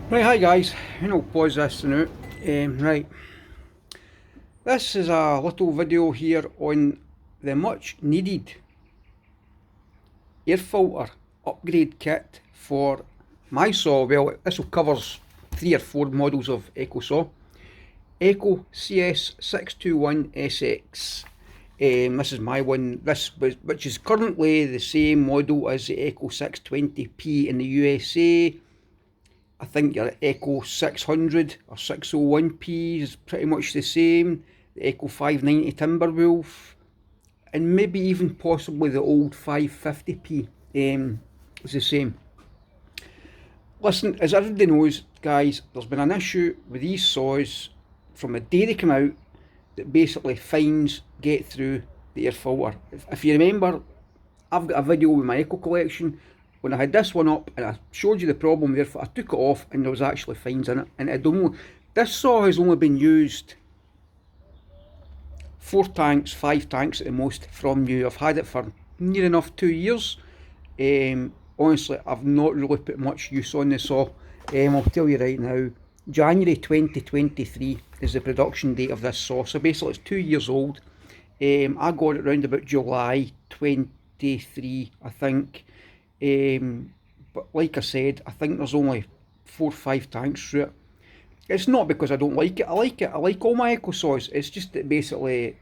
Right, hi guys. I'll pause this now. Right, this is a little video here on the much needed air filter upgrade kit for my saw. Well, this will covers 3 or 4 models of Echo saw. Echo cs691SX. This is my one. Which is currently the same model as the Echo 620p in the USA. I think your Echo 600 or 601p is pretty much the same. The Echo 590 Timberwolf, and maybe even possibly the old 550p is the same. Listen, as everybody knows, guys, there's been an issue with these saws from the day they come out that basically fines get through the air filter. If you remember, I've got a video with my Echo collection when I had this one up and I showed you the problem there. I took it off and there was actually fines in it, and this saw has only been used 4 tanks, 5 tanks at the most from new. I've had it for near enough 2 years. Honestly, I've not really put much use on the saw. I'll tell you right now, January 2023 is the production date of this saw, so basically it's 2 years old. I got it around about July 23, I think. But like I said, I think there's only 4 or 5 tanks through it. It's not because I don't like it. I like it. I like all my Echo saws. It's just that basically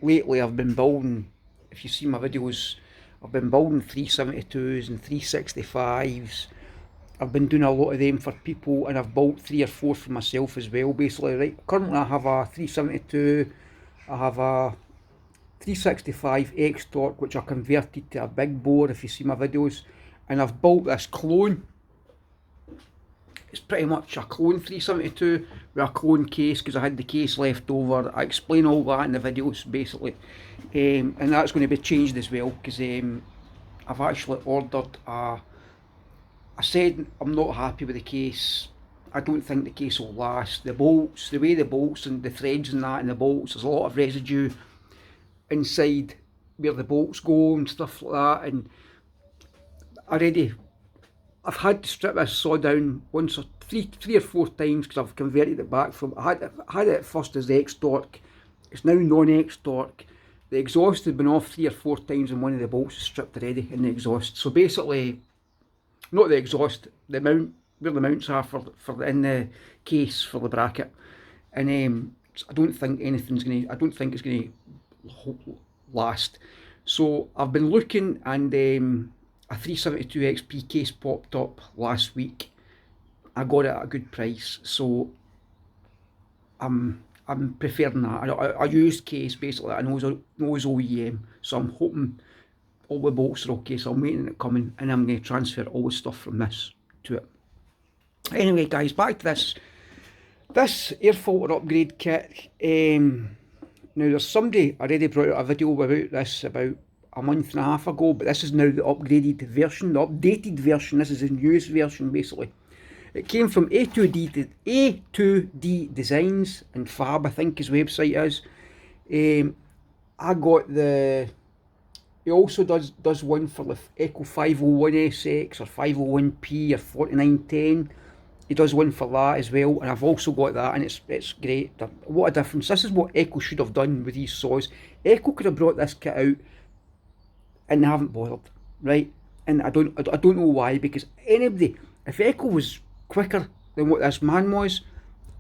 lately I've been building, if you see my videos, I've been building 372s and 365s. I've been doing a lot of them for people, and I've built 3 or 4 for myself as well, basically. Right, currently I have a 372, I have a 365 X torque, which I converted to a big bore, if you see my videos, and I've built this clone. It's pretty much a clone 372 with a clone case, because I had the case left over. I explain all that in the videos, basically. And that's going to be changed as well, because I've actually ordered a... I said I'm not happy with the case. I don't think the case will last. The bolts, the way the bolts and the threads and that and the bolts, there's a lot of residue inside where the bolts go and stuff like that, and I've had to strip this saw down once or three or four times, because I've converted it back from, I had it at first as X torque, it's now non-X torque. The exhaust had been off 3 or 4 times and one of the bolts is stripped already in the exhaust. So basically, not the exhaust, the mount, where the mounts are in the case for the bracket. And I don't think it's going to last. So I've been looking, and a 372 XP case popped up last week. I got it at a good price, so I'm preferring that. A used case, basically. I know it's OEM, so I'm hoping all the bolts are okay, so I'm waiting it coming, and I'm going to transfer all the stuff from this to it. Anyway guys, back to this air filter upgrade kit. Now there's somebody already brought out a video about this about a month and a half ago, but this is now the upgraded version, the updated version. This is the newest version, basically. It came from A2D Designs and Fab, I think his website is. I got the... He also does one for the Echo 501SX or 501p or 4910. He does one for that as well, and I've also got that, and it's great. What a difference. This is what Echo should have done with these saws. Echo could have brought this kit out, and they haven't bothered, right? And I don't know why, because anybody, if Echo was quicker than what this man was,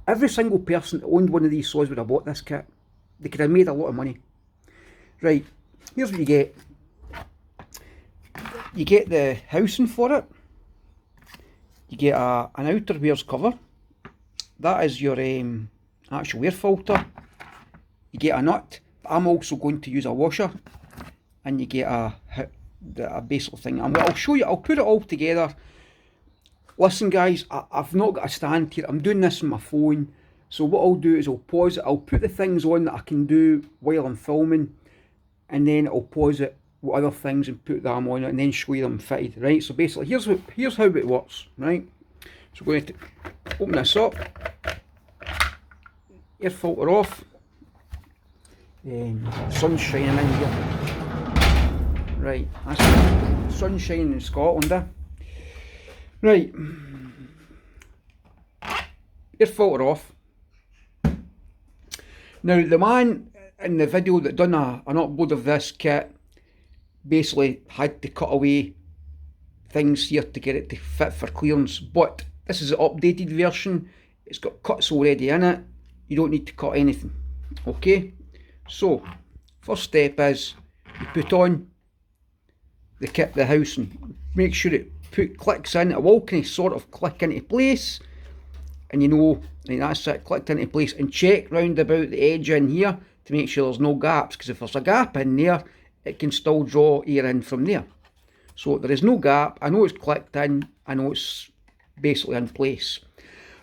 every single person that owned one of these saws would have bought this kit. They could have made a lot of money. Right, here's what you get. You get the housing for it. You get an outer wears cover. That is your actual air filter. You get a nut. I'm also going to use a washer. And you get a basic thing. I'll show you, I'll put it all together. Listen guys, I've not got a stand here. I'm doing this on my phone. So what I'll do is I'll pause it. I'll put the things on that I can do while I'm filming. And then I'll pause it with other things and put them on it, and then show you them fitted, right? So basically, here's how it works, right? So we're going to open this up, air filter off, sun's shining in here, right? That's sun shining in Scotland, Right, air filter off. Now the man in the video that done an upload of this kit basically had to cut away things here to get it to fit for clearance, but this is the updated version. It's got cuts already in it. You don't need to cut anything. Okay, so first step is you put on the kit, the housing. Make sure it clicks in. It will kind of sort of click into place, and you know, and that's it, clicked into place. And check round about the edge in here to make sure there's no gaps, because if there's a gap in there, it can still draw air in from there. So there is no gap. I know it's clicked in. I know it's basically in place.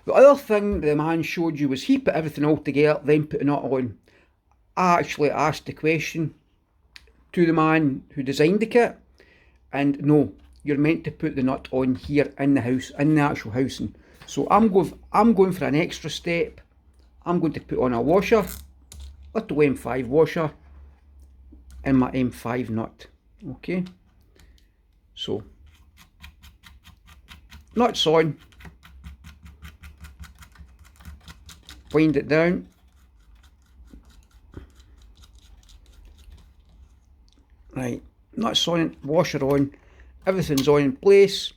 The other thing the man showed you was he put everything all together, then put a nut on. I actually asked the question to the man who designed the kit, and no, you're meant to put the nut on here in the house, in the actual housing. So I'm going for an extra step. I'm going to put on a washer, little M5 washer, and my M5 nut. Okay, so nuts on, wind it down, right, nuts on, washer on, everything's on in place.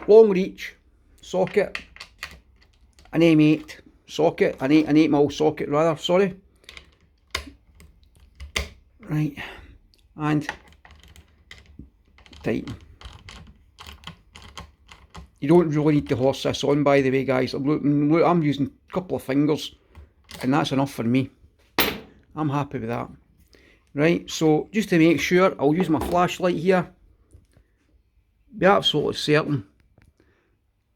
Long reach socket, an M8 socket, an 8mm socket rather, sorry. Right, and tighten. You don't really need to horse this on, by the way, guys. Look, I'm using a couple of fingers, and that's enough for me. I'm happy with that. Right, so just to make sure, I'll use my flashlight here. Be absolutely certain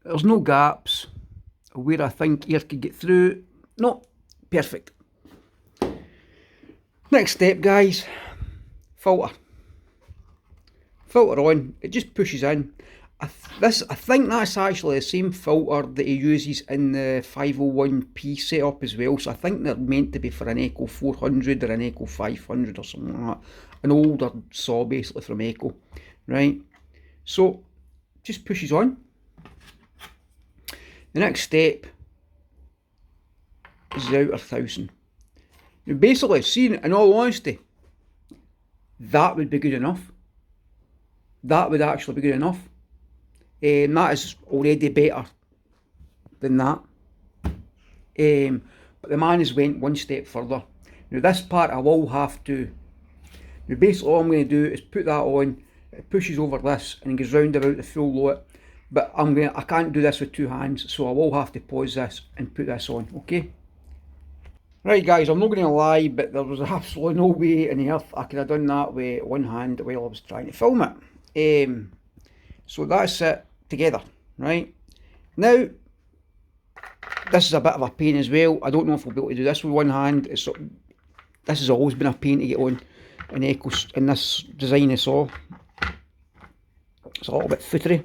there's no gaps where I think air could get through. No, perfect. Next step, guys, filter. Filter on, it just pushes in. I think that's actually the same filter that he uses in the 501p setup as well, so I think they're meant to be for an Echo 400 or an Echo 500 or something like that. An older saw basically from Echo, right? So, just pushes on. The next step is the outer housing. Now basically, seeing in all honesty, that would be good enough. That would actually be good enough. That is already better than that. But the man has went one step further. Now this part I will have to, now basically all I'm going to do is put that on, it pushes over this and goes round about the full lot. But I can't do this with two hands, so I will have to pause this and put this on, okay? Right guys, I'm not going to lie, but there was absolutely no way in the earth I could have done that with one hand while I was trying to film it. So that's it together, right? Now, this is a bit of a pain as well. I don't know if we'll be able to do this with one hand. This has always been a pain to get on in Echoes, in this design of saw. It's a little bit footery.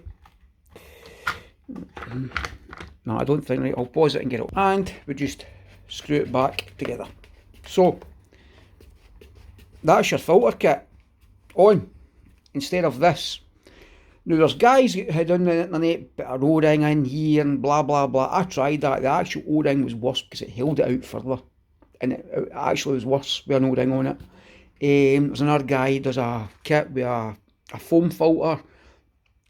No, I don't think, right, I'll pause it and get it. And we just screw it back together. So, that's your filter kit on, instead of this. Now there's guys who had on the internet, put an O-ring in here and blah blah blah. I tried that. The actual O-ring was worse because it held it out further, and it actually was worse with an O-ring on it. There's another guy who does a kit with a foam filter,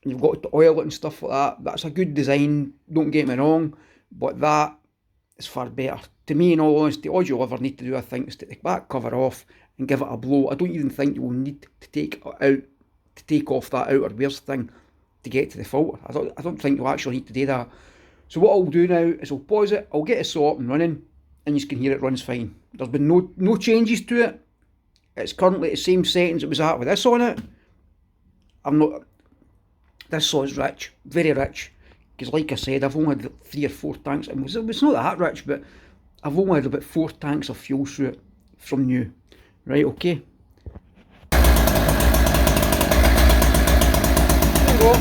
and you've got to oil it and stuff like that. That's a good design, don't get me wrong, but that is far better. To me, in all honesty, all you'll ever need to do, I think, is to take the back cover off and give it a blow. I don't even think you will need to take off that outer wears thing to get to the filter. I don't think you'll actually need to do that. So what I'll do now is I'll pause it, I'll get it saw up and running, and you can hear it runs fine. There's been no changes to it. It's currently the same settings it was at with this on it. This saw is rich, very rich, because like I said, I've only had 3 or 4 tanks, and it's not that rich, but I've only had about 4 tanks of fuel through it from new. Right, okay. There we go.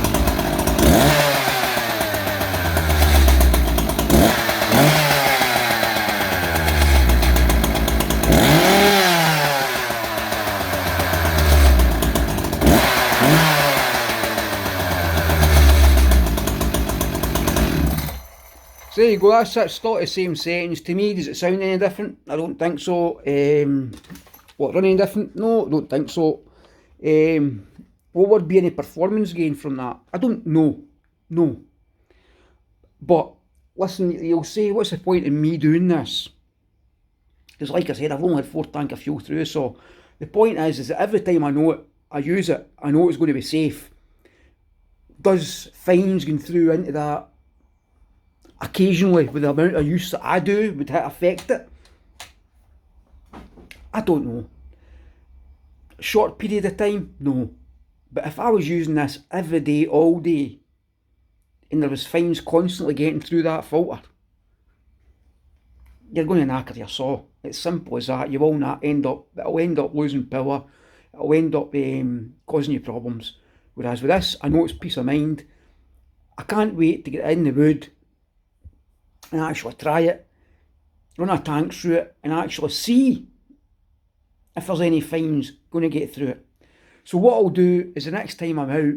So there you go, that's still the same settings. To me, does it sound any different? I don't think so. What, run any different? No, I don't think so. What would be any performance gain from that? I don't know. No. But listen, you'll say, what's the point in me doing this? Because like I said, I've only had 4 tank of fuel through, so the point is that every time I know it, I use it, I know it's going to be safe. Does fines going through into that occasionally with the amount of use that I do, would it affect it? I don't know. Short period of time? No. But if I was using this every day, all day, and there was fines constantly getting through that filter, you're going to knacker your saw. It's simple as that. You will not it'll end up losing power. It'll end up causing you problems. Whereas with this, I know it's peace of mind. I can't wait to get in the wood and actually try it, run a tank through it, and actually see if there's any fines going to get through it. So what I'll do is the next time I'm out,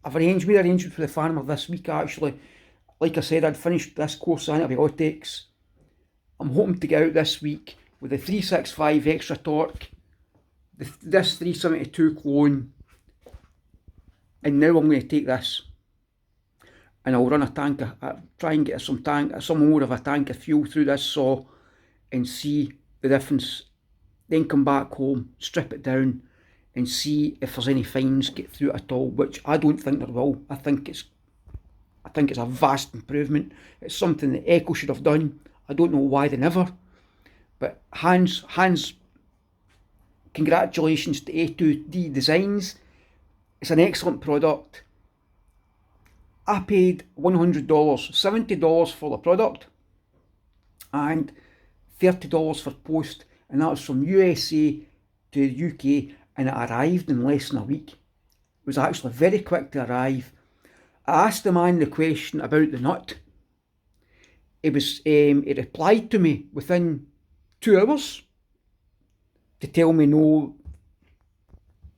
I've made arrangements for the farmer this week actually. Like I said, I'd finished this course of antibiotics. I'm hoping to get out this week with the 365 extra torque, this 372 clone, and now I'm going to take this and I'll run a tank, try and get some more of a tank of fuel through this saw and see the difference. Then come back home, strip it down and see if there's any fines get through it at all, which I don't think there will. I think it's a vast improvement. It's something that Echo should have done. I don't know why they never. But Hans, congratulations to A2D Designs. It's an excellent product. I paid $100, $70 for the product and $30 for post, and that was from USA to UK, and it arrived in less than a week. It was actually very quick to arrive. I asked the man the question about the nut. He replied to me within 2 hours to tell me no,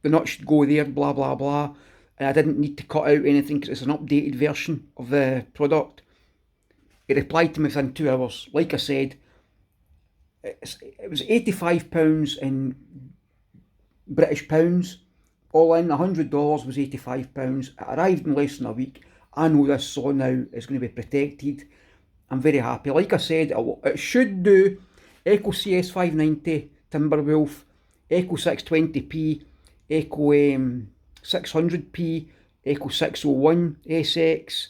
the nut should go there, blah blah blah, and I didn't need to cut out anything because it's an updated version of the product. He replied to me within 2 hours. Like I said, it was £85 in British pounds, all in. $100 was £85. It arrived in less than a week. I know this saw now is going to be protected. I'm very happy. Like I said, it should do Echo cs590 Timberwolf, Echo 620p, Echo 600p, Echo 601 SX.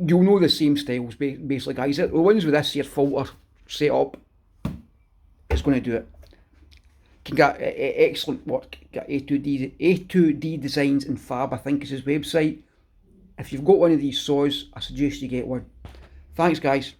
You'll know the same styles basically, guys. The ones with this here filter set up, it's going to do it. Can get excellent work. Got A2D Designs and Fab, I think is his website. If you've got one of these saws, I suggest you get one. Thanks guys.